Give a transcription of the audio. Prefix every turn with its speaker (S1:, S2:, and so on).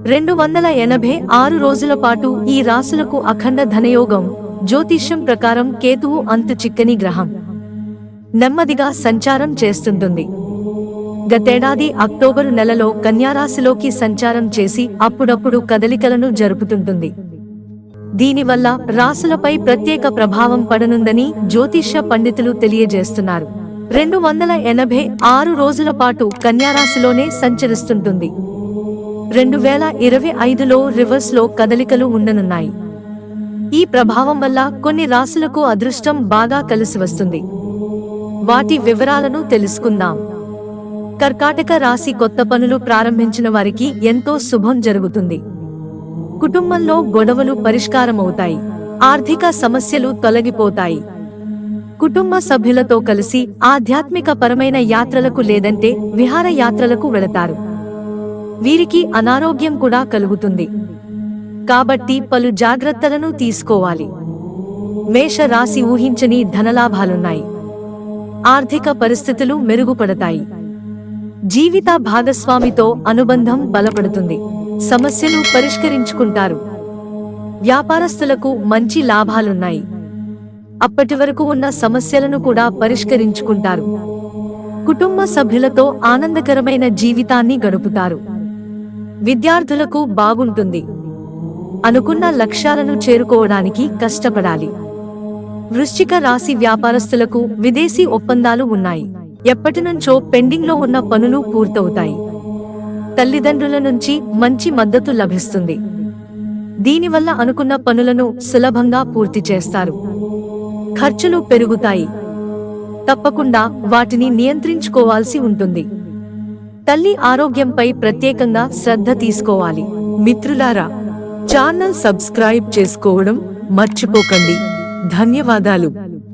S1: 286 రోజుల పాటు ఈ రాశులకు అఖండ ధనయోగం. జ్యోతిష్యం ప్రకారం కేతువు అంతు చిక్కని గ్రహం. నెమ్మదిగా సంచారం చేస్తుంటుంది. గతేడాది అక్టోబరు నెలలో కన్యారాశిలోకి సంచారం చేసి అప్పుడప్పుడు కదలికలను జరుపుతుంటుంది. దీనివల్ల రాశులపై ప్రత్యేక ప్రభావం పడనుందని జ్యోతిష్య పండితులు తెలియజేస్తున్నారు. 286 రోజుల పాటు కన్యారాశిలోనే సంచరిస్తుంటుంది. 2025లో రివర్స్ లో కదలికలు ఉండనున్నాయి. ఈ ప్రభావం వల్ల కొన్ని రాశులకు అదృష్టం బాగా కలిసి వస్తుంది. వాటి వివరాలను తెలుసుకుందాం. కర్కాటక రాశి కొత్త పనులు ప్రారంభించిన వారికి ఎంతో శుభం జరుగుతుంది. కుటుంబంలో గొడవలు పరిష్కారమవుతాయి. ఆర్థిక సమస్యలు తొలగిపోతాయి. కుటుంబ సభ్యులతో కలిసి ఆధ్యాత్మిక పరమైన యాత్రలకు లేదంటే విహార యాత్రలకు వెళతారు. వీరికి అనారోగ్యం కూడా కలుగుతుంది. కాబట్టి పలు జాగ్రత్తలను తీసుకోవాలి. మేష రాశి ఊహించని ధనలాభాలున్నాయి. ఆర్థిక పరిస్థితులు మెరుగుపడతాయి. జీవిత భాగస్వామితో అనుబంధం బలపడుతుంది. సమస్యలు పరిష్కరించుకుంటారు. వ్యాపారస్తులకు మంచి లాభాలున్నాయి. అప్పటి వరకు ఉన్న సమస్యలను కూడా పరిష్కరించుకుంటారు. కుటుంబ సభ్యులతో ఆనందకరమైన జీవితాన్ని గడుపుతారు. విద్యార్థులకు బాగుంటుంది. అనుకున్న లక్ష్యాలను చేరుకోవడానికి కష్టపడాలి. వృశ్చిక రాశి వ్యాపారస్తులకు విదేశీ ఒప్పందాలు ఉన్నాయి. ఎప్పటినుంచో పెండింగ్ లో ఉన్న పనులు పూర్తవుతాయి. తల్లిదండ్రుల నుంచి మంచి మద్దతు లభిస్తుంది. దీనివల్ల అనుకున్న పనులను సులభంగా పూర్తి చేస్తారు. ఖర్చులు పెరుగుతాయి. తప్పకుండా వాటిని నియంత్రించుకోవాల్సి ఉంటుంది. తల్లి ఆరోగ్యంపై ప్రత్యేకంగా శ్రద్ధ తీసుకోవాలి. మిత్రులారా, ఛానల్ సబ్స్క్రైబ్ చేసుకోవడం మర్చిపోకండి. ధన్యవాదాలు.